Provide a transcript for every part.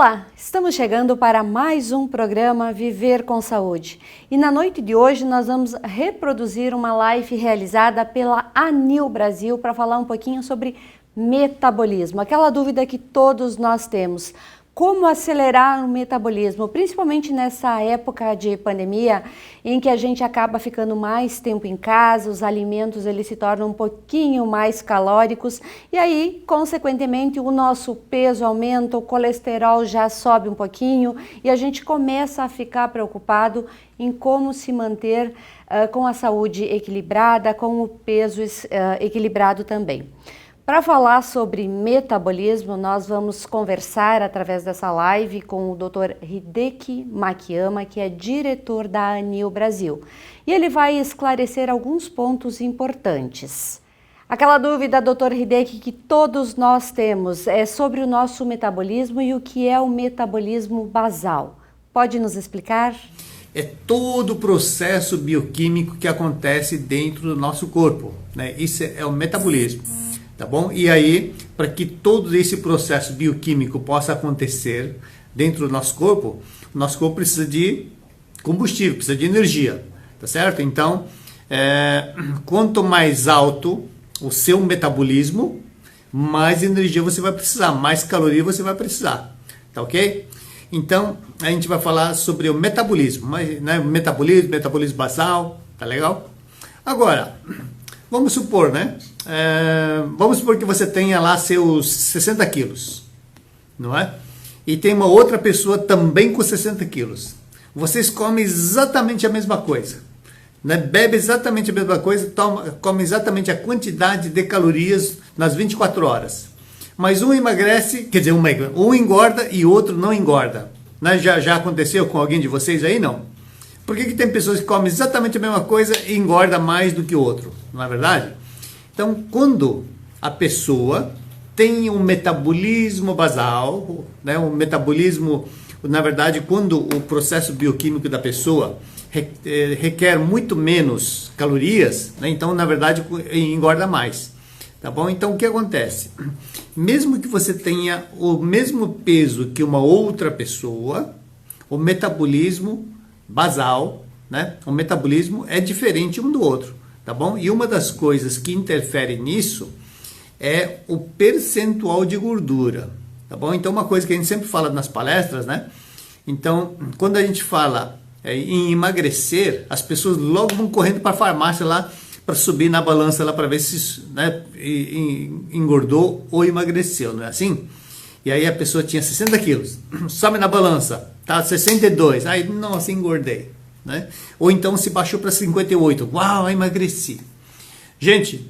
Olá, estamos chegando para mais um programa Viver com Saúde. E na noite de hoje nós vamos reproduzir uma live realizada pela Anil Brasil para falar um pouquinho sobre metabolismo, aquela dúvida que todos nós temos. Como acelerar o metabolismo, principalmente nessa época de pandemia, em que a gente acaba ficando mais tempo em casa, os alimentos eles se tornam um pouquinho mais calóricos e aí, consequentemente, o nosso peso aumenta, o colesterol já sobe um pouquinho e a gente começa a ficar preocupado em como se manter com a saúde equilibrada, com o peso equilibrado também. Para falar sobre metabolismo, nós vamos conversar através dessa live com o Dr. Hideki Makiyama, que é diretor da Anil Brasil. E ele vai esclarecer alguns pontos importantes. Aquela dúvida, Dr. Hideki, que todos nós temos é sobre o nosso metabolismo e o que é o metabolismo basal. Pode nos explicar? É todo o processo bioquímico que acontece dentro do nosso corpo, né? Isso é o metabolismo. Tá bom? E aí, para que todo esse processo bioquímico possa acontecer dentro do nosso corpo, o nosso corpo precisa de combustível, precisa de energia, tá certo? Então, quanto mais alto o seu metabolismo, mais energia você vai precisar, mais caloria você vai precisar, tá ok? Então, a gente vai falar sobre o metabolismo, né? Metabolismo basal, tá legal? Agora, vamos supor, né? Vamos supor que você tenha lá seus 60 quilos, não é? E tem uma outra pessoa também com 60 quilos. Vocês comem exatamente a mesma coisa, né? Bebe exatamente a mesma coisa, come exatamente a quantidade de calorias nas 24 horas. Mas um emagrece, quer dizer, um engorda e o outro não engorda. Né? Já aconteceu com alguém de vocês aí? Não. Por que tem pessoas que comem exatamente a mesma coisa e engorda mais do que o outro? Não é verdade? Então, quando a pessoa tem um metabolismo basal, né, um metabolismo, na verdade, quando o processo bioquímico da pessoa requer muito menos calorias, né, então, na verdade, engorda mais. Tá bom? Então, o que acontece? Mesmo que você tenha o mesmo peso que uma outra pessoa, o metabolismo basal, né, o metabolismo é diferente um do outro. Tá bom? E uma das coisas que interfere nisso é o percentual de gordura, tá bom? Então, uma coisa que a gente sempre fala nas palestras, né? Então, quando a gente fala em emagrecer, as pessoas logo vão correndo para a farmácia lá para subir na balança lá para ver se, né, engordou ou emagreceu, não é assim? E aí a pessoa tinha 60 quilos, sobe na balança, tá 62, aí, nossa, engordei. Né? Ou então se baixou para 58, uau, emagreci. Gente,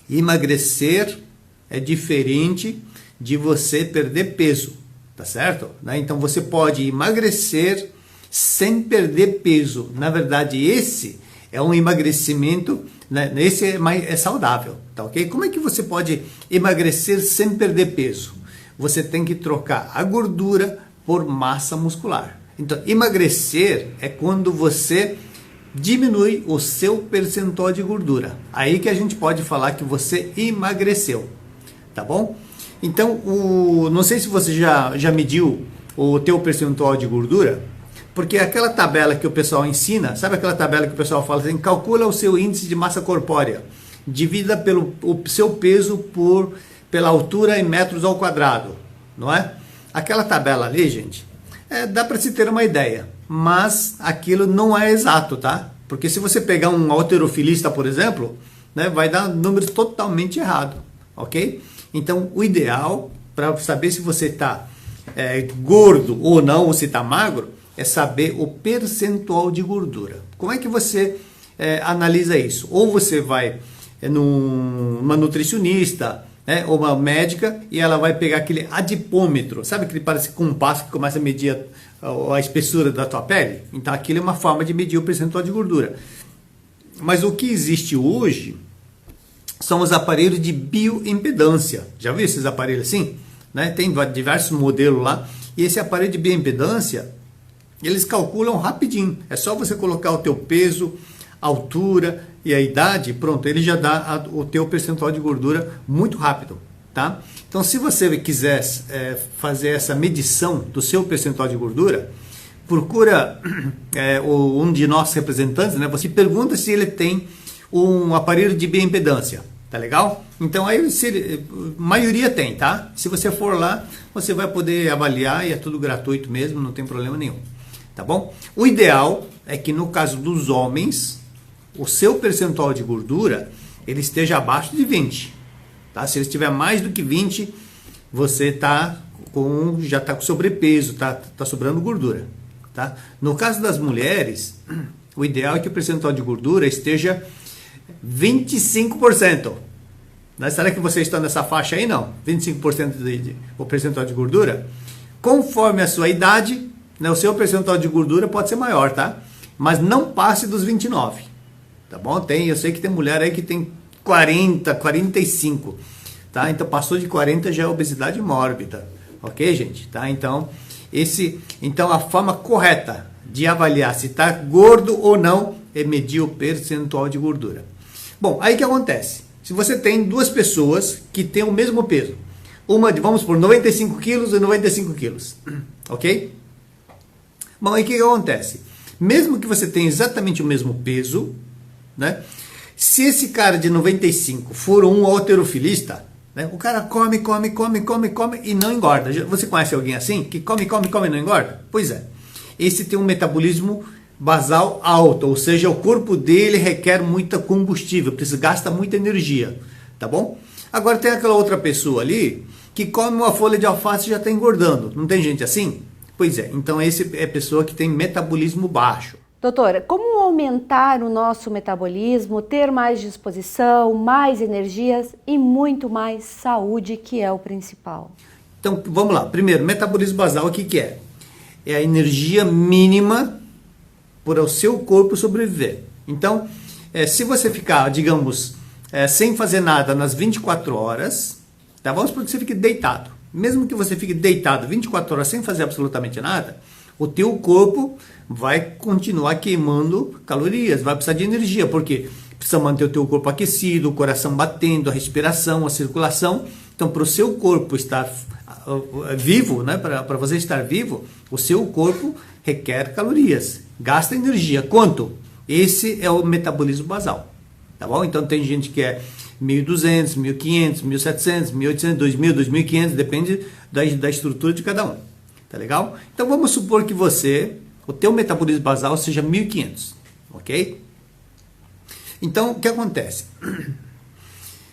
emagrecer é diferente de você perder peso, tá certo? Né? Então você pode emagrecer sem perder peso. Na verdade, esse é um emagrecimento, né? Esse é saudável, tá ok? Como é que você pode emagrecer sem perder peso? Você tem que trocar a gordura por massa muscular. Então, emagrecer é quando você diminui o seu percentual de gordura. Aí que a gente pode falar que você emagreceu, tá bom? Então, não sei se você já mediu o teu percentual de gordura, porque aquela tabela que o pessoal ensina, sabe aquela tabela que o pessoal fala assim, calcula o seu índice de massa corpórea, divida pelo seu peso pela altura em metros ao quadrado, não é? Aquela tabela ali, gente, dá para se ter uma ideia, mas aquilo não é exato, tá? Porque se você pegar um halterofilista, por exemplo, né, vai dar números totalmente errados, ok? Então, o ideal para saber se você está gordo ou não, ou se está magro, é saber o percentual de gordura. Como é que você analisa isso? Ou você vai numa nutricionista, né, ou uma médica, e ela vai pegar aquele adipômetro, sabe aquele parece compasso que começa a medir a espessura da tua pele? Então aquilo é uma forma de medir o percentual de gordura. Mas o que existe hoje são os aparelhos de bioimpedância. Já viu esses aparelhos assim? Né? Tem diversos modelos lá, e esse aparelho de bioimpedância, eles calculam rapidinho, é só você colocar o teu peso, altura e a idade, pronto, ele já dá o teu percentual de gordura muito rápido, tá? Então, se você quiser fazer essa medição do seu percentual de gordura, procura um de nossos representantes, né? Você pergunta se ele tem um aparelho de bioimpedância, tá legal? Então, aí a maioria tem, tá? Se você for lá, você vai poder avaliar e é tudo gratuito mesmo, não tem problema nenhum, tá bom? O ideal é que no caso dos homens, o seu percentual de gordura, ele esteja abaixo de 20, tá? Se ele estiver mais do que 20, você já está com sobrepeso, tá sobrando gordura, tá? No caso das mulheres, o ideal é que o percentual de gordura esteja 25%. Né? Será que você está nessa faixa aí? Não. 25% o percentual de gordura. Conforme a sua idade, né, o seu percentual de gordura pode ser maior, tá? Mas não passe dos 29. Tá bom? Eu sei que tem mulher aí que tem 40, 45. Tá? Então passou de 40 já é obesidade mórbida. Ok, gente? Tá? Então a forma correta de avaliar se está gordo ou não é medir o percentual de gordura. Bom, aí o que acontece? Se você tem duas pessoas que têm o mesmo peso, vamos por 95 quilos e 95 quilos, ok? Bom, aí o que acontece? Mesmo que você tenha exatamente o mesmo peso, né? Se esse cara de 95 for um halterofilista, né? O cara come e não engorda. Você conhece alguém assim? Que come e não engorda? Pois é. Esse tem um metabolismo basal alto, ou seja, o corpo dele requer muita combustível, gasta muita energia, tá bom? Agora tem aquela outra pessoa ali que come uma folha de alface e já está engordando. Não tem gente assim? Pois é, então esse é a pessoa que tem metabolismo baixo. Doutora, como aumentar o nosso metabolismo, ter mais disposição, mais energias e muito mais saúde, que é o principal? Então, vamos lá. Primeiro, metabolismo basal, o que é? É a energia mínima para o seu corpo sobreviver. Então, se você ficar, digamos, sem fazer nada nas 24 horas, tá? Vamos supor que você fique deitado. Mesmo que você fique deitado 24 horas sem fazer absolutamente nada, o teu corpo vai continuar queimando calorias, vai precisar de energia, porque precisa manter o teu corpo aquecido, o coração batendo, a respiração, a circulação. Então, para o seu corpo estar vivo, né? Para você estar vivo, o seu corpo requer calorias, gasta energia. Quanto? Esse é o metabolismo basal, tá bom? Então tem gente que é 1.200, 1.500, 1.700, 1.800, 2.000, 2.500, depende da estrutura de cada um, tá legal? Então vamos supor que o teu metabolismo basal seja 1.500, ok? Então o que acontece?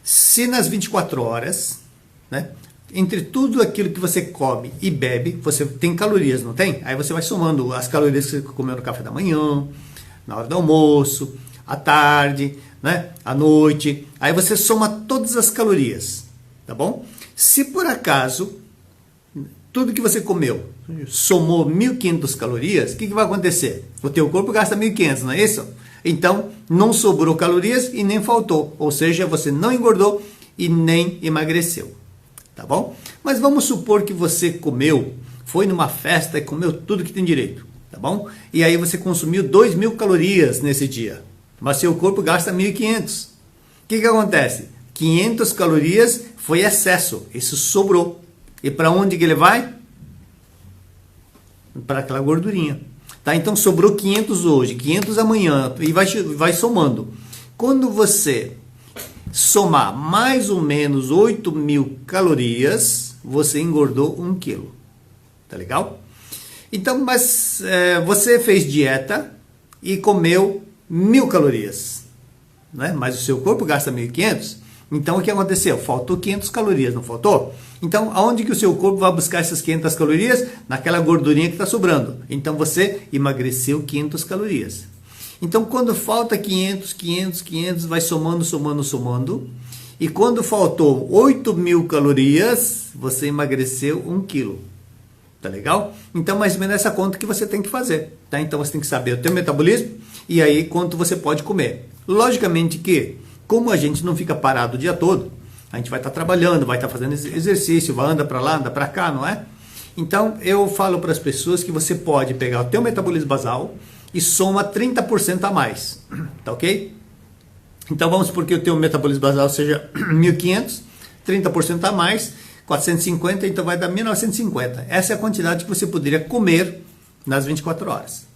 Se nas 24 horas, né? Entre tudo aquilo que você come e bebe, você tem calorias, não tem? Aí você vai somando as calorias que você comeu no café da manhã, na hora do almoço, à tarde, né? À noite. Aí você soma todas as calorias, tá bom? Se por acaso tudo que você comeu somou 1.500 calorias, o que vai acontecer? O teu corpo gasta 1.500, não é isso? Então não sobrou calorias e nem faltou. Ou seja, você não engordou e nem emagreceu. Tá bom? Mas vamos supor que você foi numa festa e comeu tudo que tem direito, tá bom? E aí você consumiu 2.000 calorias nesse dia, mas seu corpo gasta 1.500. O que acontece? 500 calorias foi excesso, isso sobrou. E para onde que ele vai? Para aquela gordurinha. Tá? Então sobrou 500 hoje, 500 amanhã e vai somando. Quando você somar mais ou menos 8.000 calorias, você engordou 1 quilo. Tá legal? Então, mas você fez dieta e comeu 1.000 calorias, né? Mas o seu corpo gasta 1.500. Então, o que aconteceu? Faltou 500 calorias, não faltou? Então, aonde que o seu corpo vai buscar essas 500 calorias? Naquela gordurinha que está sobrando. Então, você emagreceu 500 calorias. Então, quando falta 500, vai somando. E quando faltou 8.000 calorias, você emagreceu 1 quilo. Tá legal? Então, mais ou menos essa conta que você tem que fazer. Tá? Então, você tem que saber o teu metabolismo e aí quanto você pode comer. Logicamente que, como a gente não fica parado o dia todo, a gente vai estar trabalhando, vai estar fazendo exercício, vai andar para lá, anda para cá, não é? Então, eu falo para as pessoas que você pode pegar o teu metabolismo basal e soma 30% a mais, tá ok? Então vamos supor que o teu metabolismo basal seja 1.500, 30% a mais, 450, então vai dar 1950. Essa é a quantidade que você poderia comer nas 24 horas.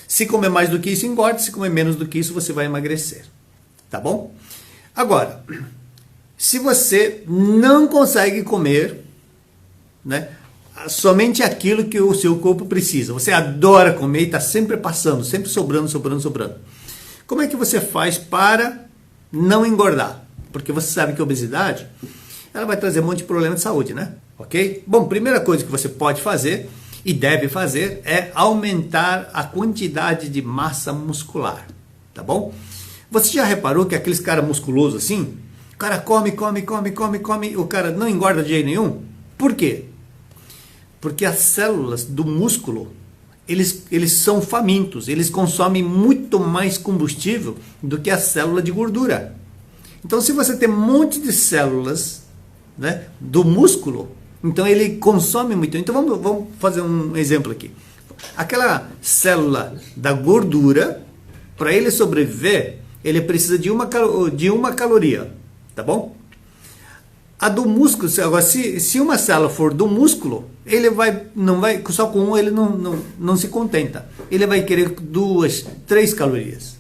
Se comer mais do que isso, engorda. Se comer menos do que isso, você vai emagrecer. Tá bom? Agora, se você não consegue comer, né, somente aquilo que o seu corpo precisa, você adora comer e está sempre passando, sempre sobrando. Como é que você faz para não engordar? Porque você sabe que a obesidade, ela vai trazer um monte de problema de saúde, né? Ok? Bom, primeira coisa que você pode fazer e deve fazer é aumentar a quantidade de massa muscular, tá bom? Você já reparou que aqueles caras musculosos assim, o cara come, o cara não engorda de jeito nenhum? Por quê? Porque as células do músculo, eles são famintos, eles consomem muito mais combustível do que a célula de gordura. Então, se você tem um monte de células, né, do músculo, então ele consome muito. Então, vamos fazer um exemplo aqui. Aquela célula da gordura, para ele sobreviver, ele precisa de uma caloria, tá bom? A do músculo, agora, se uma célula for do músculo, ele não vai, só com um ele não se contenta. Ele vai querer 2, 3 calorias.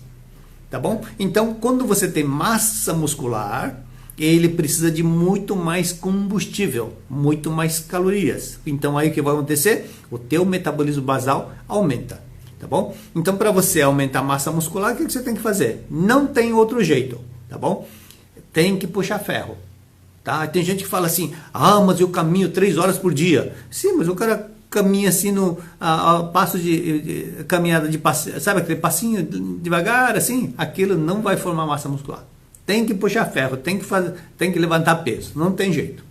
Tá bom? Então, quando você tem massa muscular, ele precisa de muito mais combustível, muito mais calorias. Então, aí o que vai acontecer? O teu metabolismo basal aumenta. Tá bom? Então, para você aumentar a massa muscular, o que você tem que fazer? Não tem outro jeito. Tá bom? Tem que puxar ferro. Tá? Tem gente que fala assim, mas eu caminho 3 horas por dia. Sim, mas o cara caminha assim no passo de caminhada de passinho, sabe aquele passinho devagar assim? Aquilo não vai formar massa muscular. Tem que puxar ferro, tem que levantar peso, não tem jeito.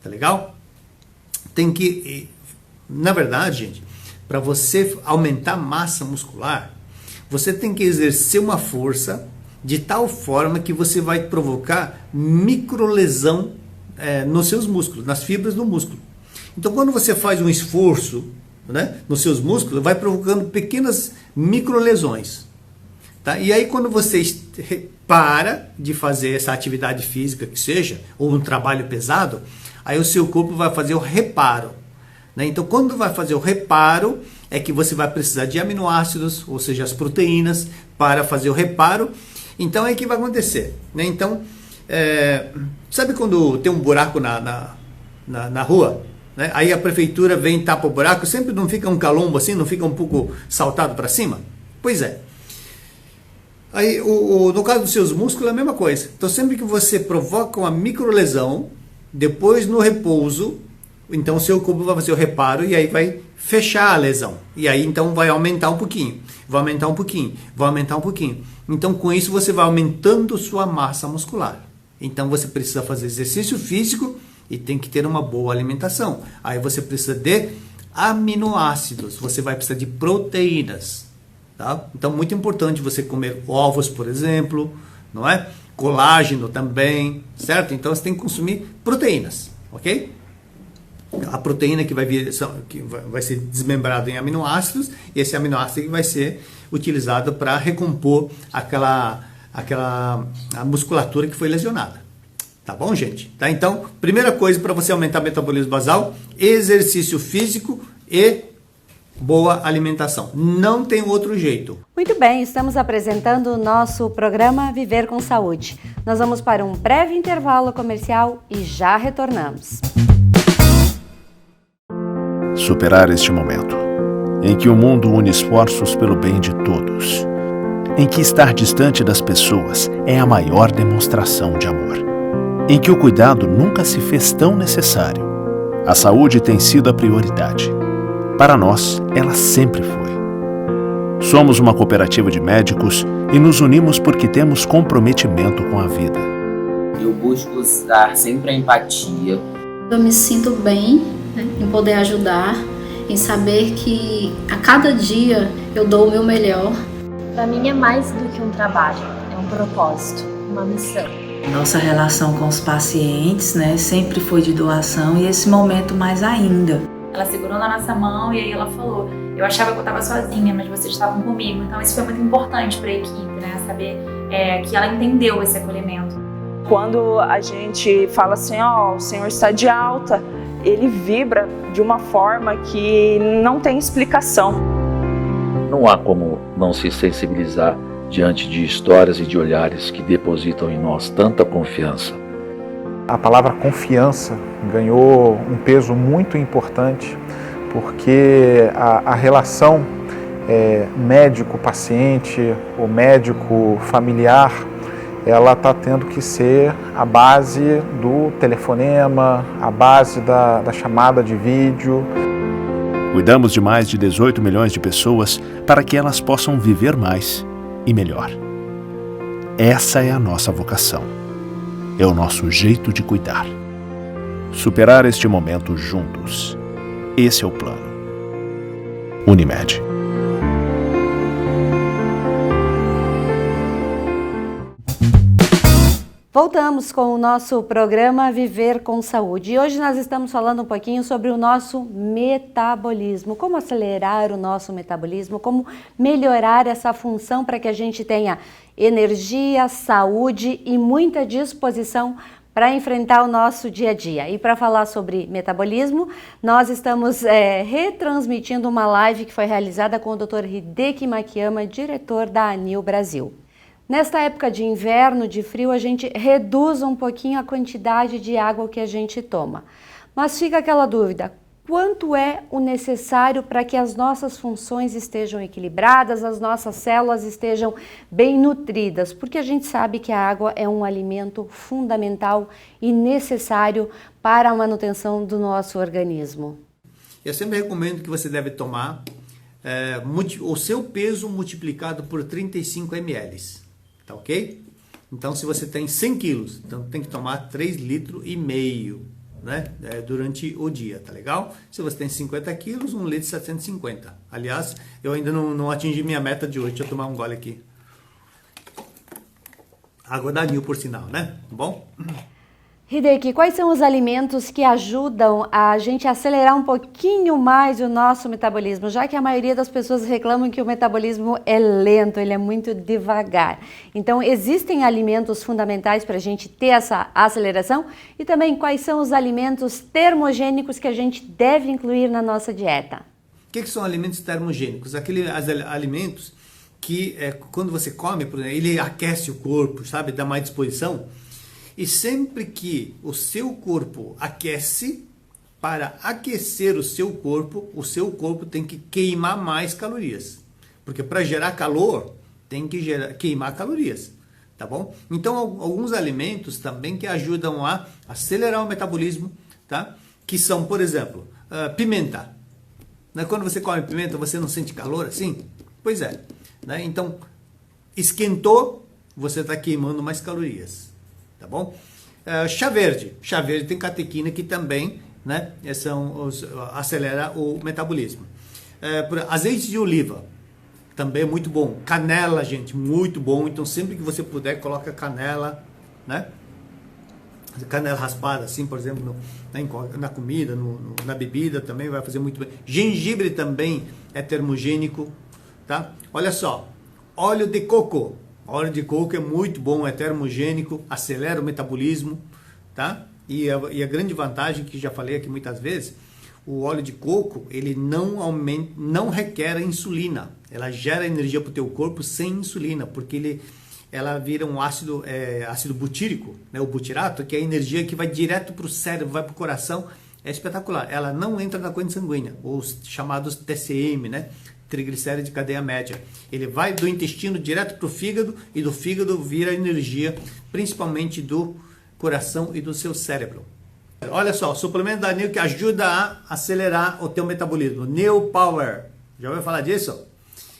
Tá legal? Na verdade, gente, para você aumentar a massa muscular, você tem que exercer uma força de tal forma que você vai provocar microlesão nos seus músculos, nas fibras do músculo. Então, quando você faz um esforço, né, nos seus músculos, vai provocando pequenas microlesões. Tá? E aí, quando você para de fazer essa atividade física que seja, ou um trabalho pesado, aí o seu corpo vai fazer o reparo. Né? Então, quando vai fazer o reparo, é que você vai precisar de aminoácidos, ou seja, as proteínas, para fazer o reparo. Então, é que vai acontecer. Né? Então, sabe quando tem um buraco na rua? Né? Aí a prefeitura vem e tapa o buraco, sempre não fica um calombo assim, não fica um pouco saltado para cima? Pois é. Aí, no caso dos seus músculos é a mesma coisa. Então, sempre que você provoca uma microlesão, depois no repouso, então o seu corpo vai fazer o reparo e aí vai fechar a lesão. E aí, então, vai aumentar um pouquinho, vai aumentar um pouquinho, vai aumentar um pouquinho. Então, com isso, você vai aumentando sua massa muscular. Então, você precisa fazer exercício físico e tem que ter uma boa alimentação. Aí você precisa de aminoácidos, você vai precisar de proteínas. Tá? Então, muito importante você comer ovos, por exemplo, não é? Colágeno também, certo? Então, você tem que consumir proteínas, ok? A proteína que vai ser desmembrada em aminoácidos, e esse aminoácido que vai ser utilizado para recompor a musculatura que foi lesionada. Tá bom, gente? Tá? Então, primeira coisa para você aumentar o metabolismo basal, exercício físico e boa alimentação. Não tem outro jeito. Muito bem, estamos apresentando o nosso programa Viver com Saúde. Nós vamos para um breve intervalo comercial e já retornamos. Superar este momento, em que o mundo une esforços pelo bem de todos, em que estar distante das pessoas é a maior demonstração de amor, em que o cuidado nunca se fez tão necessário. A saúde tem sido a prioridade. Para nós, ela sempre foi. Somos uma cooperativa de médicos e nos unimos porque temos comprometimento com a vida. Eu busco usar sempre a empatia. Eu me sinto bem, né, em poder ajudar, em saber que a cada dia eu dou o meu melhor. Para mim é mais do que um trabalho, é um propósito, uma missão. Nossa relação com os pacientes, né, sempre foi de doação e esse momento mais ainda. Ela segurou na nossa mão e aí ela falou, eu achava que eu estava sozinha, mas vocês estavam comigo. Então isso foi muito importante para a equipe, né, saber que ela entendeu esse acolhimento. Quando a gente fala assim, ó, o senhor está de alta, ele vibra de uma forma que não tem explicação. Não há como não se sensibilizar diante de histórias e de olhares que depositam em nós tanta confiança. A palavra confiança ganhou um peso muito importante, porque a relação médico-paciente, ou médico-familiar, ela está tendo que ser a base do telefonema, a base da chamada de vídeo. Cuidamos de mais de 18 milhões de pessoas para que elas possam viver mais e melhor. Essa é a nossa vocação. É o nosso jeito de cuidar. Superar este momento juntos. Esse é o plano. Unimed. Voltamos com o nosso programa Viver com Saúde. E hoje nós estamos falando um pouquinho sobre o nosso metabolismo. Como acelerar o nosso metabolismo, como melhorar essa função para que a gente tenha energia, saúde e muita disposição para enfrentar o nosso dia a dia. E para falar sobre metabolismo, nós estamos retransmitindo uma live que foi realizada com o Dr. Hideki Makiyama, diretor da ANIL Brasil. Nesta época de inverno, de frio, a gente reduz um pouquinho a quantidade de água que a gente toma. Mas fica aquela dúvida, quanto é o necessário para que as nossas funções estejam equilibradas, as nossas células estejam bem nutridas? Porque a gente sabe que a água é um alimento fundamental e necessário para a manutenção do nosso organismo. Eu sempre recomendo que você deve tomar o seu peso multiplicado por 35 ml. Tá ok? Então, se você tem 100 quilos, então tem que tomar 3,5 litros, né? Durante o dia, tá legal? Se você tem 50 quilos, 1 litro e 750. Aliás, eu ainda não atingi minha meta de hoje. Deixa eu tomar um gole aqui. Água da ANIL, por sinal, né? Tá bom? Hideki, quais são os alimentos que ajudam a gente a acelerar um pouquinho mais o nosso metabolismo, já que a maioria das pessoas reclamam que o metabolismo é lento, ele é muito devagar. Então, existem alimentos fundamentais para a gente ter essa aceleração? E também, quais são os alimentos termogênicos que a gente deve incluir na nossa dieta? O que são alimentos termogênicos? Aqueles alimentos que, quando você come, por exemplo, ele aquece o corpo, sabe? Dá mais disposição. E sempre que o seu corpo aquece, para aquecer o seu corpo tem que queimar mais calorias. Porque para gerar calor, tem que queimar calorias, tá bom? Então, alguns alimentos também que ajudam a acelerar o metabolismo, tá? Que são, por exemplo, pimenta. Né? Quando você come pimenta, você não sente calor assim? Pois é. Né? Então, esquentou, você está queimando mais calorias. Tá bom? Chá verde tem catequina que também, né, acelera o metabolismo. Azeite de oliva também é muito bom. Canela, gente, muito bom. Então sempre que você puder, coloca canela, né? Canela raspada, assim, por exemplo, na comida, na bebida também vai fazer muito bem. Gengibre também é termogênico, tá? Olha só, óleo de coco. Óleo de coco é muito bom, é termogênico, acelera o metabolismo, tá? E a grande vantagem, que já falei aqui muitas vezes, o óleo de coco, ele não requer insulina. Ela gera energia para o teu corpo sem insulina, porque ela vira um ácido butírico, né? O butirato, que é a energia que vai direto para o cérebro, vai para o coração. É espetacular. Ela não entra na corrente sanguínea, os chamados TCM, né? Triglicéridos de cadeia média. Ele vai do intestino direto para o fígado e do fígado vira energia, principalmente do coração e do seu cérebro. Olha só, o suplemento da ANIL que ajuda a acelerar o teu metabolismo. New Power. Já ouviu falar disso?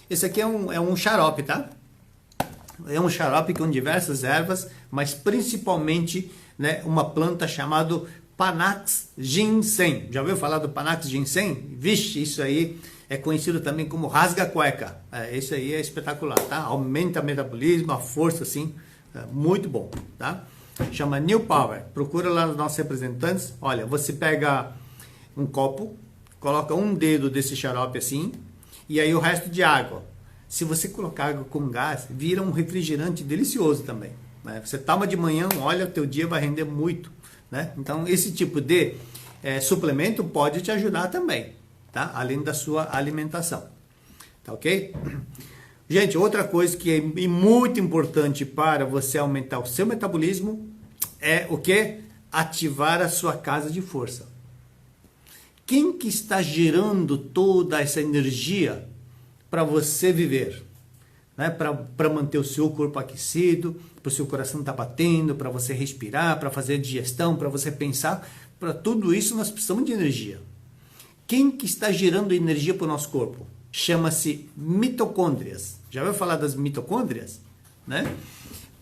Esse aqui é um xarope, tá? É um xarope com diversas ervas, mas principalmente, né, uma planta chamada Panax Ginseng. Já ouviu falar do Panax Ginseng? Vixe, isso aí é conhecido também como rasga-cueca. Esse aí é espetacular, tá? Aumenta o metabolismo, a força, assim, muito bom, tá? Chama New Power. Procura lá nos nossos representantes. Olha, você pega um copo, coloca um dedo desse xarope assim, e aí o resto de água. Se você colocar água com gás, vira um refrigerante delicioso também, né? Você toma de manhã, olha, o teu dia vai render muito, né? Então, esse tipo de suplemento pode te ajudar também, tá? Além da sua alimentação, tá ok? Gente, outra coisa que é muito importante para você aumentar o seu metabolismo é o quê? Ativar a sua casa de força. Quem que está gerando toda essa energia para você viver? Né? Para manter o seu corpo aquecido, para o seu coração estar batendo, para você respirar, para fazer digestão, para você pensar. Para tudo isso nós precisamos de energia. Quem que está gerando energia para o nosso corpo? Chama-se mitocôndrias. Já ouviu falar das mitocôndrias? Né?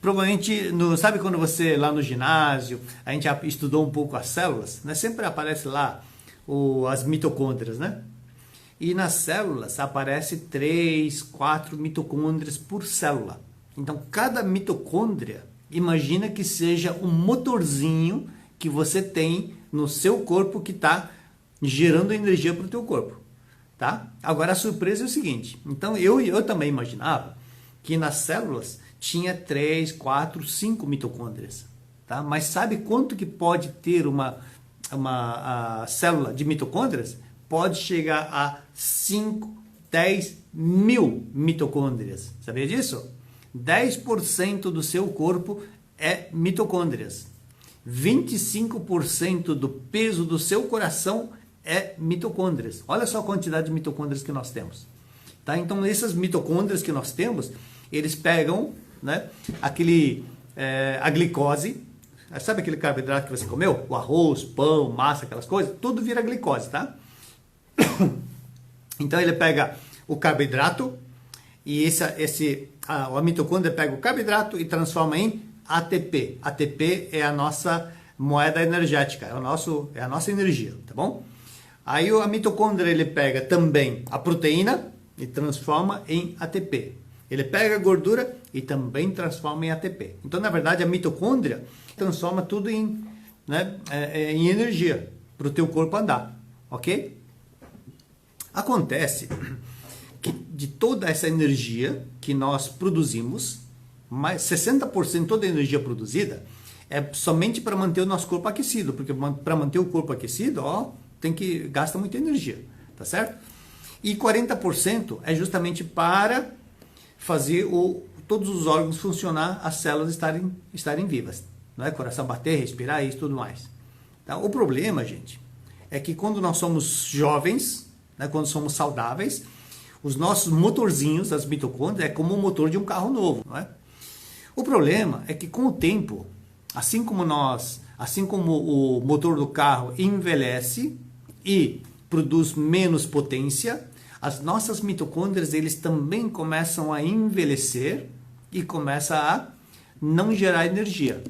Provavelmente, sabe quando você lá no ginásio, a gente estudou um pouco as células, né? Sempre aparece lá as mitocôndrias, né? E nas células aparece 3, 4 mitocôndrias por célula. Então, cada mitocôndria, imagina que seja um motorzinho que você tem no seu corpo que está gerando energia para o teu corpo. Tá? Agora, a surpresa é o seguinte. Então, eu também imaginava que nas células tinha 3, 4, 5 mitocôndrias. Tá? Mas sabe quanto que pode ter uma célula de mitocôndrias? Pode chegar a 5, 10 mil mitocôndrias. Sabia disso? 10% do seu corpo é mitocôndrias. 25% do peso do seu coração é mitocôndrias. Olha só a quantidade de mitocôndrias que nós temos. Tá? Então, essas mitocôndrias que nós temos, eles pegam, né, a glicose, sabe aquele carboidrato que você comeu? O arroz, pão, massa, aquelas coisas, tudo vira glicose, tá? Então, ele pega o carboidrato e a mitocôndria pega o carboidrato e transforma em ATP. ATP é a nossa moeda energética, é a nossa energia, tá bom? Aí a mitocôndria ele pega também a proteína e transforma em ATP. Ele pega a gordura e também transforma em ATP. Então, na verdade, a mitocôndria transforma tudo em energia para o teu corpo andar, ok? Acontece que de toda essa energia que nós produzimos, mais 60% de toda a energia produzida é somente para manter o nosso corpo aquecido, porque para manter o corpo aquecido, gasta muita energia, tá certo? E 40% é justamente para fazer todos os órgãos funcionar, as células estarem vivas, não é? Coração bater, respirar e tudo mais. Tá? O problema, gente, é que quando nós somos jovens, né, quando somos saudáveis, os nossos motorzinhos, as mitocôndrias, é como o motor de um carro novo, não é? O problema é que com o tempo, assim como o motor do carro envelhece e produz menos potência, as nossas mitocôndrias eles também começam a envelhecer e começam a não gerar energia.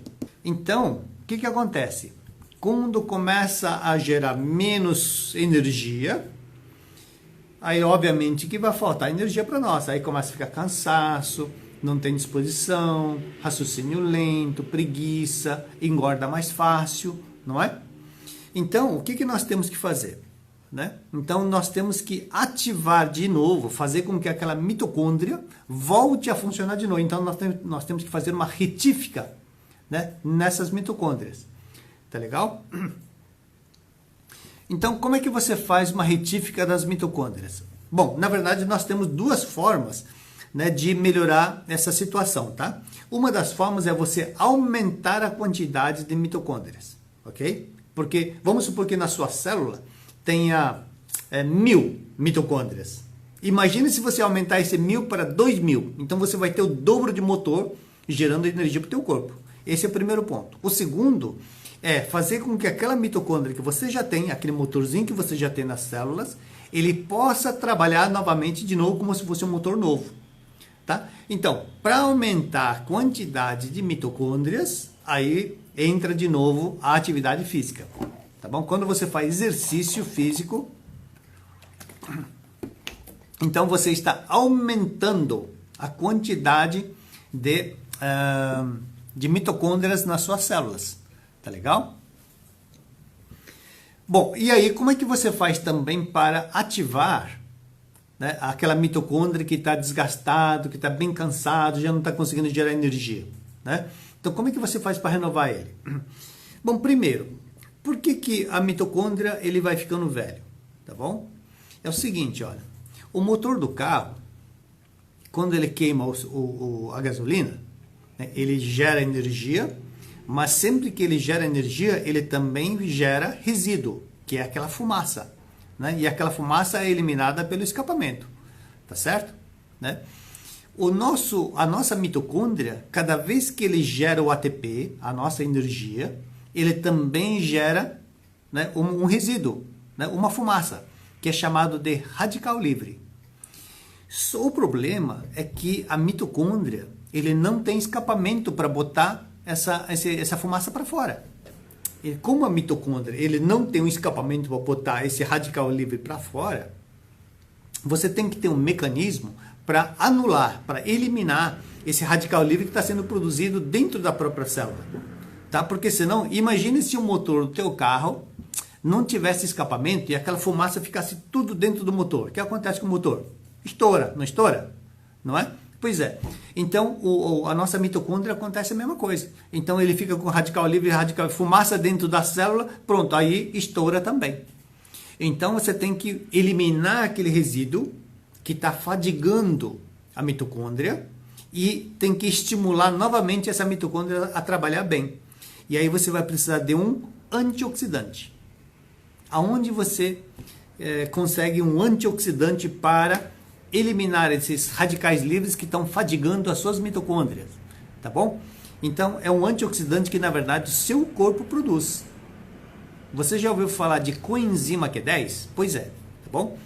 Então, o que acontece? Quando começa a gerar menos energia, aí obviamente que vai faltar energia para nós. Aí começa a ficar cansaço, não tem disposição, raciocínio lento, preguiça, engorda mais fácil, não é? Então, o que nós temos que fazer? Né? Então, nós temos que ativar de novo, fazer com que aquela mitocôndria volte a funcionar de novo. Então, nós temos que fazer uma retífica, né, nessas mitocôndrias. Tá legal? Então, como é que você faz uma retífica das mitocôndrias? Bom, na verdade, nós temos duas formas, né, de melhorar essa situação, tá? Uma das formas é você aumentar a quantidade de mitocôndrias, ok? Porque, vamos supor que na sua célula tenha 1000 mitocôndrias. Imagine se você aumentar esse 1000 para 2000. Então, você vai ter o dobro de motor gerando energia para o teu corpo. Esse é o primeiro ponto. O segundo é fazer com que aquela mitocôndria que você já tem, aquele motorzinho que você já tem nas células, ele possa trabalhar novamente de novo como se fosse um motor novo. Tá? Então, para aumentar a quantidade de mitocôndrias, aí entra de novo a atividade física. Tá bom? Quando você faz exercício físico, então você está aumentando a quantidade de mitocôndrias nas suas células. Tá legal? Bom, e aí como é que você faz também para ativar, né, aquela mitocôndria que está desgastado, que está bem cansado, já não está conseguindo gerar energia, né? Então, como é que você faz para renovar ele? Bom, primeiro, por que a mitocôndria ele vai ficando velho? Tá bom? É o seguinte, olha, o motor do carro, quando ele queima a gasolina, né, ele gera energia, mas sempre que ele gera energia, ele também gera resíduo, que é aquela fumaça, né? E aquela fumaça é eliminada pelo escapamento, tá certo? Né? A nossa mitocôndria, cada vez que ele gera o ATP, a nossa energia, ele também gera, né, um resíduo, né, uma fumaça, que é chamado de radical livre. Só o problema é que a mitocôndria, ele não tem escapamento para botar essa fumaça para fora. E como a mitocôndria ele não tem um escapamento para botar esse radical livre para fora, você tem que ter um mecanismo para anular, para eliminar esse radical livre que está sendo produzido dentro da própria célula. Tá? Porque senão, imagine se o motor do teu carro não tivesse escapamento e aquela fumaça ficasse tudo dentro do motor. O que acontece com o motor? Estoura, não estoura? Não é? Pois é. Então, a nossa mitocôndria acontece a mesma coisa. Então, ele fica com radical livre, radical fumaça dentro da célula, pronto, aí estoura também. Então, você tem que eliminar aquele resíduo que está fadigando a mitocôndria e tem que estimular novamente essa mitocôndria a trabalhar bem. E aí você vai precisar de um antioxidante. Aonde você consegue um antioxidante para eliminar esses radicais livres que estão fadigando as suas mitocôndrias, tá bom? Então, é um antioxidante que, na verdade, o seu corpo produz. Você já ouviu falar de coenzima Q10? Pois é, tá bom?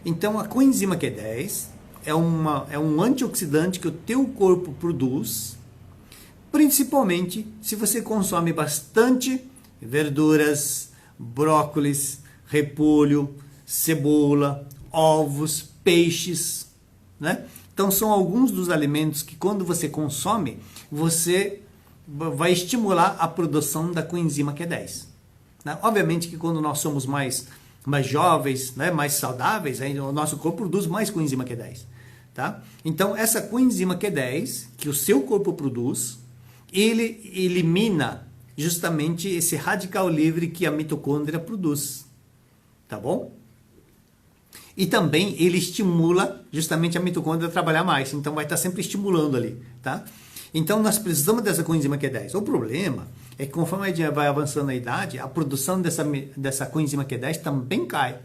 Então, a coenzima Q10 é um antioxidante que o teu corpo produz, principalmente se você consome bastante verduras, brócolis, repolho, cebola, ovos, peixes, né? Então são alguns dos alimentos que quando você consome, você vai estimular a produção da coenzima Q10. Né? Obviamente que quando nós somos mais jovens, né, mais saudáveis, aí o nosso corpo produz mais coenzima Q10. Tá? Então essa coenzima Q10, que o seu corpo produz, ele elimina justamente esse radical livre que a mitocôndria produz. Tá bom? E também ele estimula justamente a mitocôndria a trabalhar mais. Então vai estar sempre estimulando ali, tá? Então nós precisamos dessa coenzima Q10. O problema é que conforme a gente vai avançando na idade, a produção dessa coenzima Q10 também cai,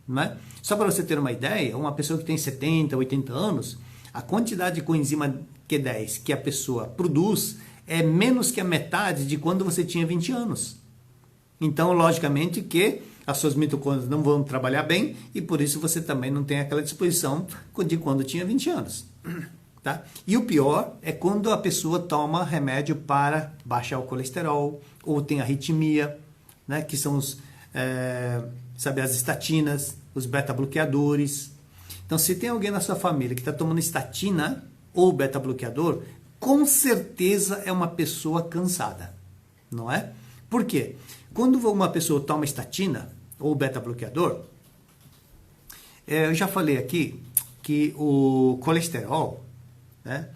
né? Só para você ter uma ideia, uma pessoa que tem 70, 80 anos, a quantidade de coenzima Q10 que a pessoa produz é menos que a metade de quando você tinha 20 anos. Então, logicamente que as suas mitocôndrias não vão trabalhar bem e por isso você também não tem aquela disposição de quando tinha 20 anos. Tá? E o pior é quando a pessoa toma remédio para baixar o colesterol ou tem arritmia, né? Que são as estatinas, os beta-bloqueadores. Então, se tem alguém na sua família que está tomando estatina ou beta-bloqueador, com certeza é uma pessoa cansada, não é? Por quê? Quando uma pessoa toma estatina ou beta-bloqueador, eu já falei aqui que o colesterol, né,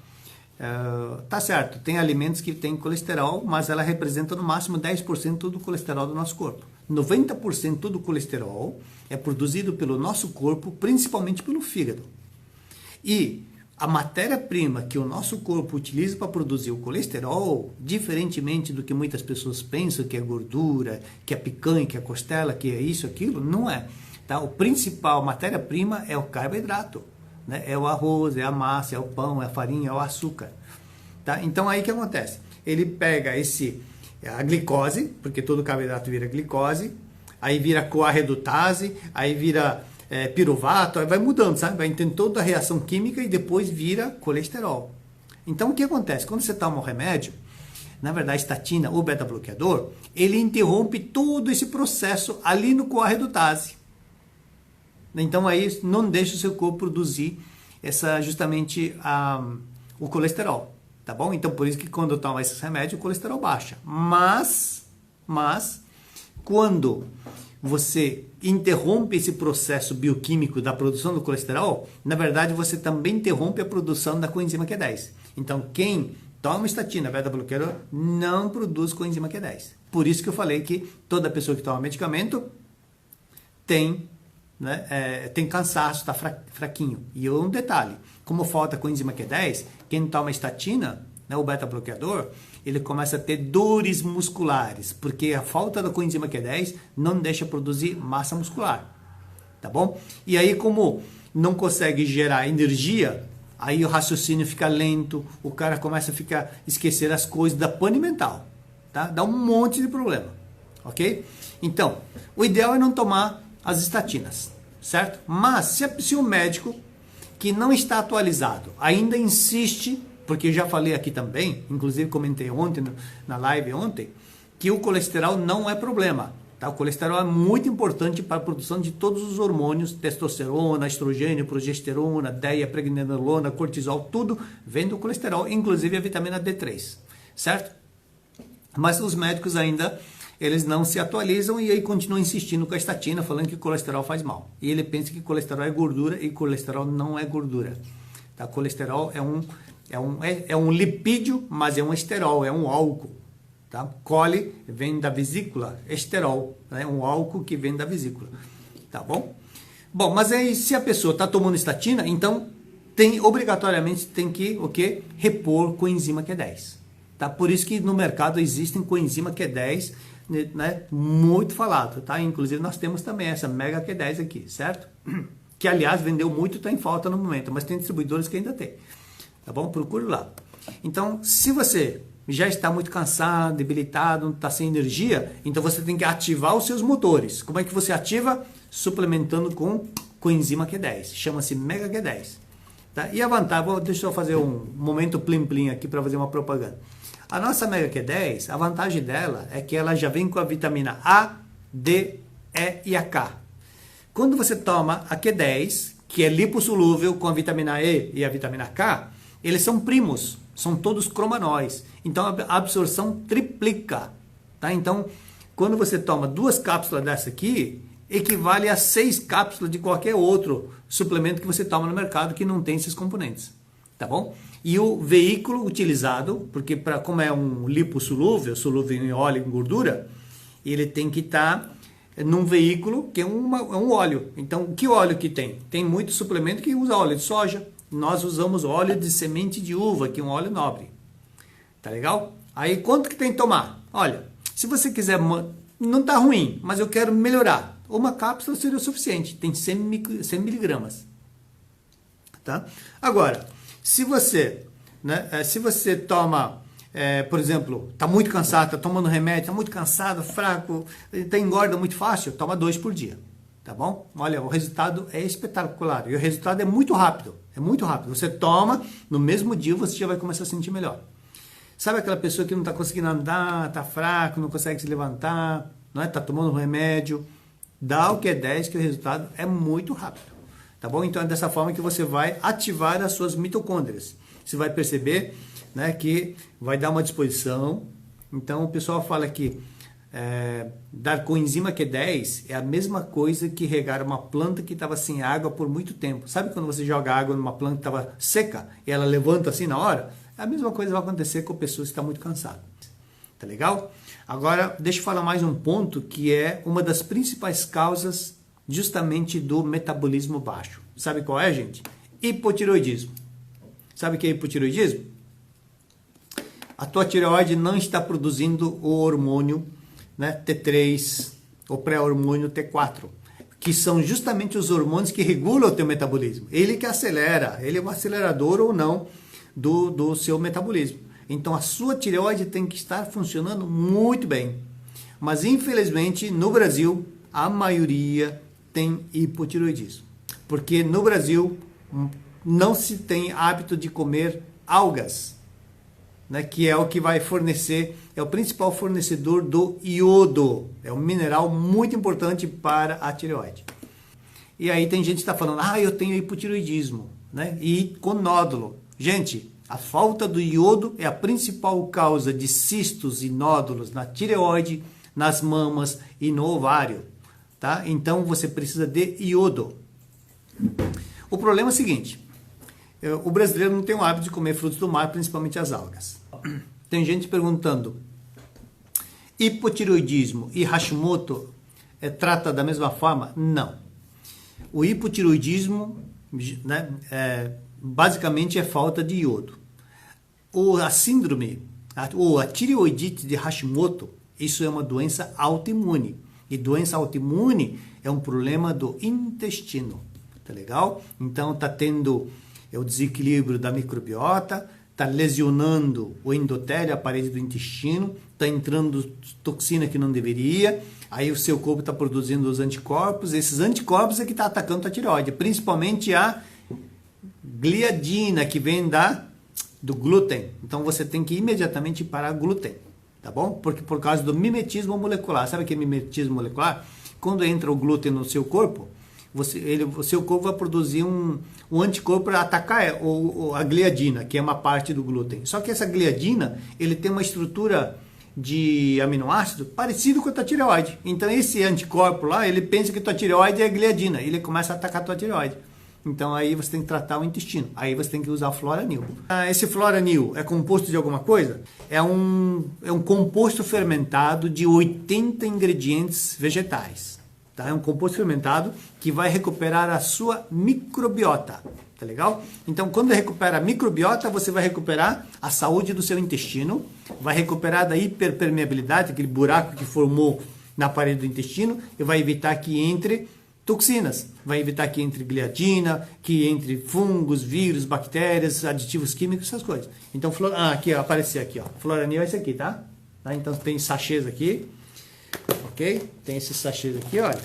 tá certo, tem alimentos que têm colesterol, mas ela representa no máximo 10% do colesterol do nosso corpo. 90% do colesterol é produzido pelo nosso corpo, principalmente pelo fígado. E a matéria-prima que o nosso corpo utiliza para produzir o colesterol, diferentemente do que muitas pessoas pensam, que é gordura, que é picanha, que é costela, que é isso, aquilo, não é. Tá? O principal matéria-prima é o carboidrato, né? É o arroz, é a massa, é o pão, é a farinha, é o açúcar. Tá? Então aí o que acontece? Ele pega a glicose, porque todo carboidrato vira glicose, aí vira CoA redutase, aí vira piruvato, aí vai mudando, sabe? Vai tendo toda a reação química e depois vira colesterol. Então o que acontece? Quando você toma um remédio, na verdade estatina ou beta-bloqueador, ele interrompe todo esse processo ali no CoA redutase. Então aí não deixa o seu corpo produzir justamente o colesterol, tá bom? Então por isso que quando toma esses remédios o colesterol baixa. Mas quando você interrompe esse processo bioquímico da produção do colesterol, na verdade você também interrompe a produção da coenzima Q10. Então quem toma estatina, beta-bloqueador, não produz coenzima Q10. Por isso que eu falei que toda pessoa que toma medicamento tem, né, tem cansaço, está fraquinho. E um detalhe, como falta coenzima Q10, quem toma estatina, né, o beta-bloqueador, ele começa a ter dores musculares, porque a falta da coenzima Q10 não deixa produzir massa muscular, tá bom? E aí, como não consegue gerar energia, aí o raciocínio fica lento, o cara começa a esquecer as coisas, dá pane mental, tá? Dá um monte de problema, ok? Então, o ideal é não tomar as estatinas, certo? Mas se o médico que não está atualizado ainda insiste, porque eu já falei aqui também, inclusive comentei ontem, na live ontem, que o colesterol não é problema. Tá? O colesterol é muito importante para a produção de todos os hormônios, testosterona, estrogênio, progesterona, DEA, pregnenolona, cortisol, tudo vem do colesterol, inclusive a vitamina D3, certo? Mas os médicos ainda, eles não se atualizam e aí continuam insistindo com a estatina, falando que o colesterol faz mal. E ele pensa que colesterol é gordura e colesterol não é gordura. Tá? Colesterol é um lipídio, mas é um esterol, é um álcool. Tá? Cole vem da vesícula, esterol, é um álcool que vem da vesícula. Tá bom? Bom, mas aí se a pessoa está tomando estatina, então obrigatoriamente tem que repor coenzima Q10. Tá? Por isso que no mercado existem coenzima Q10, né, muito falado. Tá? Inclusive nós temos também essa Mega Q10 aqui, certo? Que aliás vendeu muito, está em falta no momento, mas tem distribuidores que ainda tem. Tá bom? Procure lá. Então, se você já está muito cansado, debilitado, está sem energia, então você tem que ativar os seus motores. Como é que você ativa? Suplementando com coenzima Q10. Chama-se Mega Q10. Tá? E a vantagem, deixa eu fazer um momento plim-plim aqui para fazer uma propaganda. A nossa Mega Q10, a vantagem dela é que ela já vem com a vitamina A, D, E e a K. Quando você toma a Q10, que é lipossolúvel com a vitamina E e a vitamina K, eles são primos, são todos cromanóis. Então a absorção triplica. Tá? Então, quando você toma 2 cápsulas dessa aqui, equivale a 6 cápsulas de qualquer outro suplemento que você toma no mercado que não tem esses componentes. Tá bom? E o veículo utilizado, porque como é um lipossolúvel, solúvel em óleo e em gordura, ele tem que estar num veículo que é um óleo. Então, que óleo que tem? Tem muito suplemento que usa óleo de soja. Nós usamos óleo de semente de uva, que é um óleo nobre. Tá legal? Aí, quanto que tem que tomar? Olha, se você quiser, não tá ruim, mas eu quero melhorar. Uma cápsula seria o suficiente. Tem 100 miligramas. Tá? Agora, se você toma, por exemplo, está muito cansado, está tomando remédio, está muito cansado, fraco, engorda muito fácil, toma 2 por dia. Tá bom? Olha, o resultado é espetacular. E o resultado é muito rápido. É muito rápido. Você toma, no mesmo dia você já vai começar a sentir melhor. Sabe aquela pessoa que não está conseguindo andar, está fraco, não consegue se levantar, não é? Está tomando remédio? Dá o Q10 que o resultado é muito rápido. Tá bom? Então é dessa forma que você vai ativar as suas mitocôndrias. Você vai perceber, né, que vai dar uma disposição. Então o pessoal fala que dar coenzima Q10 é a mesma coisa que regar uma planta que estava sem água por muito tempo. Sabe quando você joga água numa planta que estava seca e ela levanta assim na hora? A mesma coisa vai acontecer com a pessoa que está muito cansada. Tá legal? Agora, deixa eu falar mais um ponto que é uma das principais causas justamente do metabolismo baixo. Sabe qual é, gente? Hipotireoidismo. Sabe o que é hipotireoidismo? A tua tireoide não está produzindo o hormônio, né, T3, o pré-hormônio T4, que são justamente os hormônios que regulam o teu metabolismo. Ele que acelera, ele é um acelerador ou não do seu metabolismo. Então a sua tireoide tem que estar funcionando muito bem. Mas infelizmente no Brasil a maioria tem hipotireoidismo. Porque no Brasil não se tem hábito de comer algas, né, que é o que vai fornecer, é o principal fornecedor do iodo. É um mineral muito importante para a tireoide. E aí tem gente que está falando, eu tenho hipotireoidismo, né, e com nódulo. Gente, a falta do iodo é a principal causa de cistos e nódulos na tireoide, nas mamas e no ovário. Tá? Então você precisa de iodo. O problema é o seguinte, o brasileiro não tem o hábito de comer frutos do mar, principalmente as algas. tem gente perguntando, hipotireoidismo e Hashimoto trata da mesma forma? Não. O hipotireoidismo, né, basicamente é falta de iodo. A síndrome, ou a tireoidite de Hashimoto, isso é uma doença autoimune. E doença autoimune é um problema do intestino, tá legal? Então tá tendo o desequilíbrio da microbiota, tá lesionando o endotélio, a parede do intestino, tá entrando toxina que não deveria, aí o seu corpo está produzindo os anticorpos, esses anticorpos é que está atacando a tireoide, principalmente a gliadina, que vem do glúten. Então você tem que imediatamente parar glúten, tá bom? Porque por causa do mimetismo molecular. Sabe o que é mimetismo molecular? Quando entra o glúten no seu corpo, o seu corpo vai produzir um anticorpo para atacar a gliadina, que é uma parte do glúten. Só que essa gliadina, ele tem uma estrutura de aminoácido parecido com a tua tireoide. Então esse anticorpo lá, ele pensa que a tua tireoide é a gliadina, ele começa a atacar a tua tireoide. Então aí você tem que tratar o intestino. Aí você tem que usar o Floranil. Esse Floranil é composto de alguma coisa? É um composto fermentado de 80 ingredientes vegetais. Tá? É um composto fermentado que vai recuperar a sua microbiota. Tá legal? Então quando recupera a microbiota, você vai recuperar a saúde do seu intestino, vai recuperar da hiperpermeabilidade, aquele buraco que formou na parede do intestino, e vai evitar que entre toxinas, vai evitar que entre gliadina, que entre fungos, vírus, bactérias, aditivos químicos, essas coisas. Então, aqui, ó, apareceu aqui, ó. Floranil é esse aqui, tá? Então tem sachês aqui, ok? Tem esses sachês aqui, olha.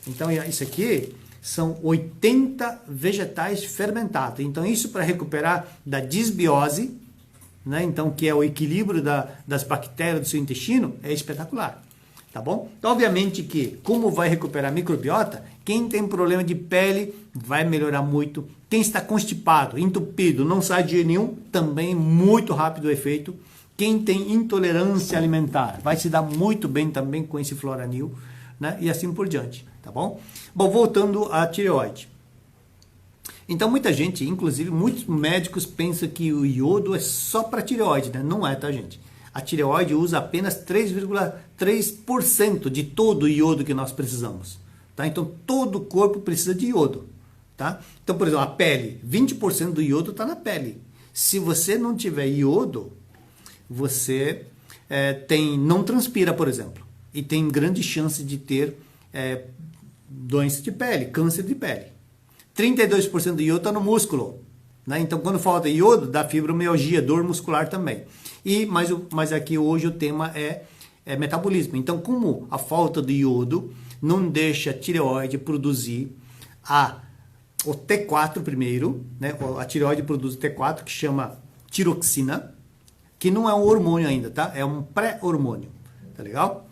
Então isso aqui são 80 vegetais fermentados. Então isso para recuperar da disbiose, né? Então que é o equilíbrio das bactérias do seu intestino, é espetacular. Tá bom? Então, obviamente que, como vai recuperar a microbiota, quem tem problema de pele vai melhorar muito. Quem está constipado, entupido, não sai de jeito nenhum, também muito rápido o efeito. Quem tem intolerância alimentar vai se dar muito bem também com esse Floranil, né? E assim por diante, tá bom? Bom, voltando à tireoide. Então, muita gente, inclusive muitos médicos, pensam que o iodo é só para tireoide, né? Não é, tá, gente? A tireoide usa apenas 3,3% de todo o iodo que nós precisamos. Tá? Então, todo o corpo precisa de iodo. Tá? Então, por exemplo, a pele, 20% do iodo está na pele. Se você não tiver iodo, você não transpira, por exemplo. E tem grande chance de ter doença de pele, câncer de pele. 32% do iodo está no músculo. Né? Então, quando falta iodo, dá fibromialgia, dor muscular também. Mas aqui hoje o tema é metabolismo. Então, como a falta de iodo não deixa a tireoide produzir o T4 primeiro, né? A tireoide produz o T4, que chama tiroxina, que não é um hormônio ainda, tá? É um pré-hormônio, tá legal?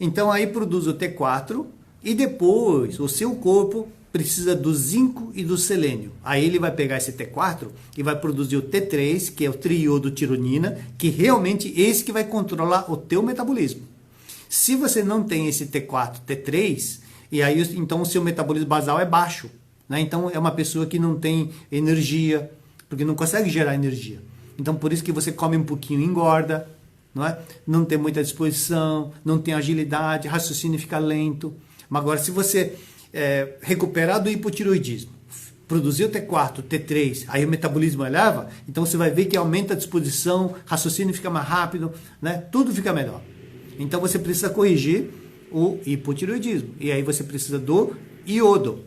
Então, aí produz o T4 e depois o seu corpo precisa do zinco e do selênio. Aí ele vai pegar esse T4 e vai produzir o T3, que é o triiodotironina, que realmente é esse que vai controlar o teu metabolismo. Se você não tem esse T4, T3, e aí então o seu metabolismo basal é baixo. Né? Então é uma pessoa que não tem energia, porque não consegue gerar energia. Então por isso que você come um pouquinho e engorda, não é? Não tem muita disposição, não tem agilidade, raciocínio fica lento. Mas agora se você recuperar do hipotireoidismo, produzir o T4, T3, aí o metabolismo eleva, então você vai ver que aumenta a disposição, raciocínio fica mais rápido, né? Tudo fica melhor. Então você precisa corrigir o hipotireoidismo, e aí você precisa do iodo.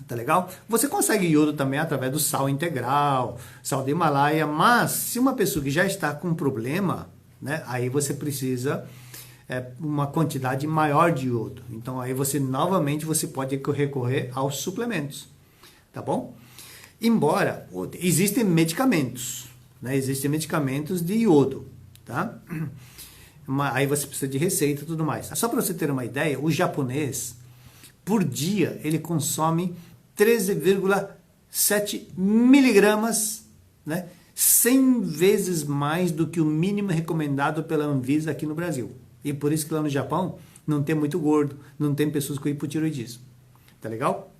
Tá legal? Você consegue iodo também através do sal integral, sal de Himalaia, mas se uma pessoa que já está com problema, né, aí você precisa uma quantidade maior de iodo. Então aí novamente você pode recorrer aos suplementos, tá bom? Embora existem medicamentos, né? Existem medicamentos de iodo, tá? Aí você precisa de receita e tudo mais. Só para você ter uma ideia, o japonês, por dia, ele consome 13,7 miligramas, né? 100 vezes mais do que o mínimo recomendado pela Anvisa aqui no Brasil. E por isso que lá no Japão não tem muito gordo, não tem pessoas com hipotireoidismo. Tá legal?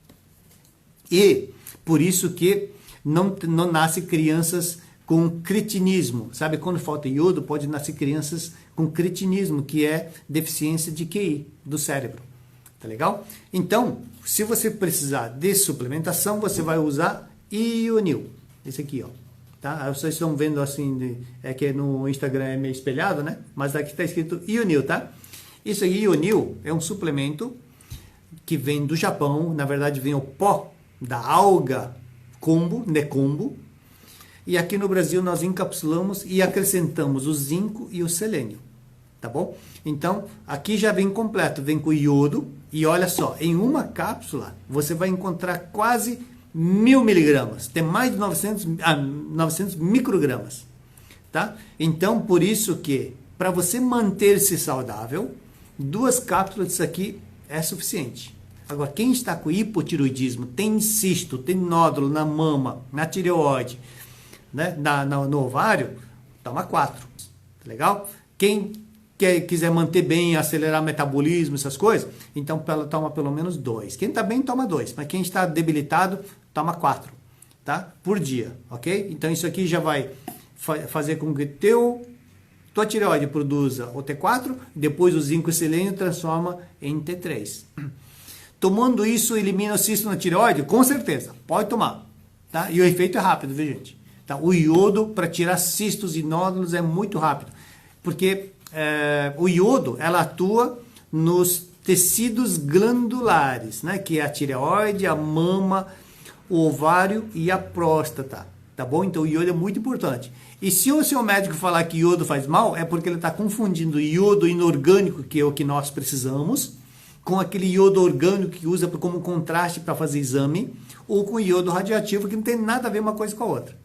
E por isso que não nascem crianças com cretinismo. Sabe, quando falta iodo, pode nascer crianças com cretinismo, que é deficiência de QI, do cérebro. Tá legal? Então, se você precisar de suplementação, você vai usar Ionil. Esse aqui, ó. Tá? Vocês estão vendo assim, é que no Instagram é meio espelhado, né? Mas aqui está escrito Ionil, tá? Isso aí, Ionil, é um suplemento que vem do Japão. Na verdade, vem o pó da alga kombu, nekombu. E aqui no Brasil nós encapsulamos e acrescentamos o zinco e o selênio, tá bom? Então, aqui já vem completo, vem com iodo. E olha só, em uma cápsula você vai encontrar quase 1000 miligramas. Tem mais de 900 microgramas, tá? Então, por isso que, para você manter-se saudável, 2 cápsulas disso aqui é suficiente. Agora, quem está com hipotiroidismo, tem cisto, tem nódulo na mama, na tireoide, né, no ovário, toma 4, tá legal? Quem quiser manter bem, acelerar o metabolismo, essas coisas, então toma pelo menos 2. Quem está bem, toma 2, mas quem está debilitado, toma 4, tá? Por dia, ok? Então isso aqui já vai fazer com que tua tireoide produza o T4, depois o zinco e selênio transforma em T3. Tomando isso, elimina o cisto na tireoide? Com certeza, pode tomar, tá? E o efeito é rápido, viu, gente? Tá? O iodo para tirar cistos e nódulos é muito rápido, porque o iodo ela atua nos tecidos glandulares, né? Que é a tireoide, a mama, o ovário e a próstata, tá bom? Então o iodo é muito importante. E se o seu médico falar que iodo faz mal, é porque ele está confundindo iodo inorgânico, que é o que nós precisamos, com aquele iodo orgânico que usa como contraste para fazer exame, ou com iodo radioativo, que não tem nada a ver uma coisa com a outra.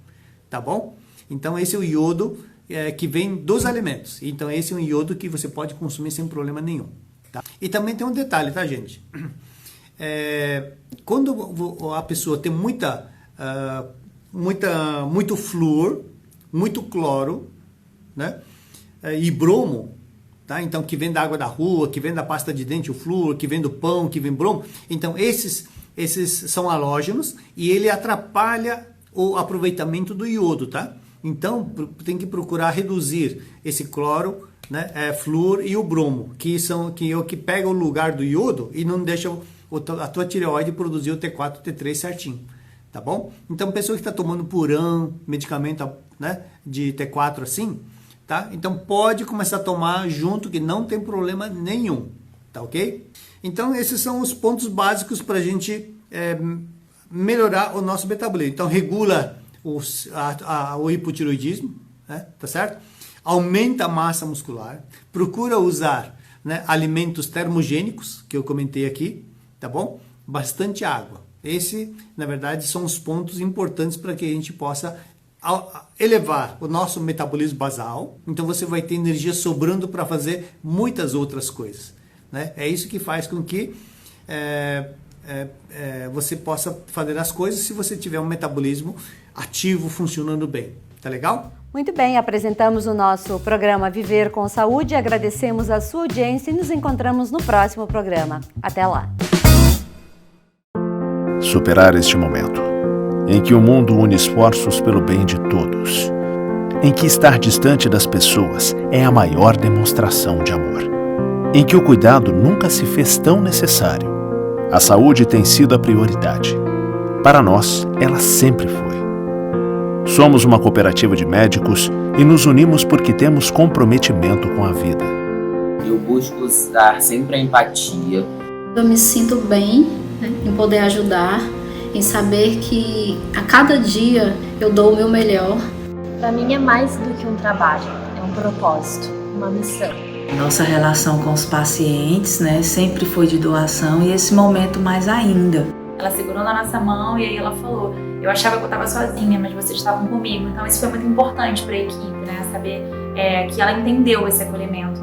Tá bom? Então esse é o iodo que vem dos alimentos. Então esse é um iodo que você pode consumir sem problema nenhum. Tá? E também tem um detalhe, tá, gente? Quando a pessoa tem muito flúor, muito cloro, né? E bromo, tá? Então que vem da água da rua, que vem da pasta de dente, o flúor, que vem do pão, que vem bromo. Então esses são halógenos e ele atrapalha o aproveitamento do iodo, tá? Então, tem que procurar reduzir esse cloro, né, flúor e o bromo, que é o que pega o lugar do iodo e não deixa a tua tireoide produzir o T4 e o T3 certinho, tá bom? Então, pessoa que está tomando Puran, medicamento, né, de T4 assim, tá? Então, pode começar a tomar junto, que não tem problema nenhum, tá ok? Então, esses são os pontos básicos para a gente melhorar o nosso metabolismo. Então, regula o hipotiroidismo, né? Tá certo? Aumenta a massa muscular, procura usar, né, alimentos termogênicos, que eu comentei aqui, tá bom? Bastante água. Esse, na verdade, são os pontos importantes para que a gente possa elevar o nosso metabolismo basal. Então, você vai ter energia sobrando para fazer muitas outras coisas, né? É isso que faz com que você possa fazer as coisas se você tiver um metabolismo ativo, funcionando bem. Tá legal? Muito bem, apresentamos o nosso programa Viver com Saúde, agradecemos a sua audiência e nos encontramos no próximo programa. Até lá! Superar este momento, em que o mundo une esforços pelo bem de todos, em que estar distante das pessoas é a maior demonstração de amor, em que o cuidado nunca se fez tão necessário. A saúde tem sido a prioridade. Para nós, ela sempre foi. Somos uma cooperativa de médicos e nos unimos porque temos comprometimento com a vida. Eu busco dar sempre a empatia. Eu me sinto bem, né, em poder ajudar, em saber que a cada dia eu dou o meu melhor. Para mim é mais do que um trabalho, é um propósito, uma missão. Nossa relação com os pacientes, né, sempre foi de doação e esse momento mais ainda. Ela segurou na nossa mão e aí ela falou: eu achava que eu estava sozinha, mas vocês estavam comigo. Então isso foi muito importante para a equipe, né, saber que ela entendeu esse acolhimento.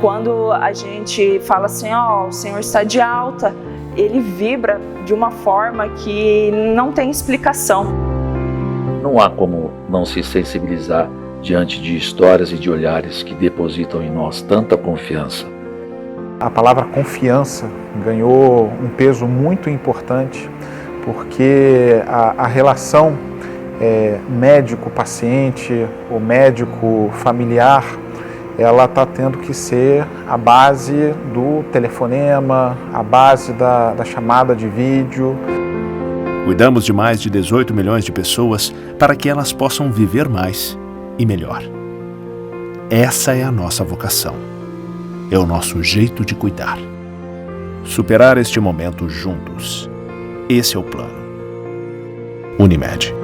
Quando a gente fala assim, ó, o senhor está de alta, ele vibra de uma forma que não tem explicação. Não há como não se sensibilizar diante de histórias e de olhares que depositam em nós tanta confiança. A palavra confiança ganhou um peso muito importante, porque a relação médico-paciente, o médico-familiar, ela está tendo que ser a base do telefonema, a base da chamada de vídeo. Cuidamos de mais de 18 milhões de pessoas para que elas possam viver mais e melhor. Essa é a nossa vocação. É o nosso jeito de cuidar. Superar este momento juntos. Esse é o plano. Unimed.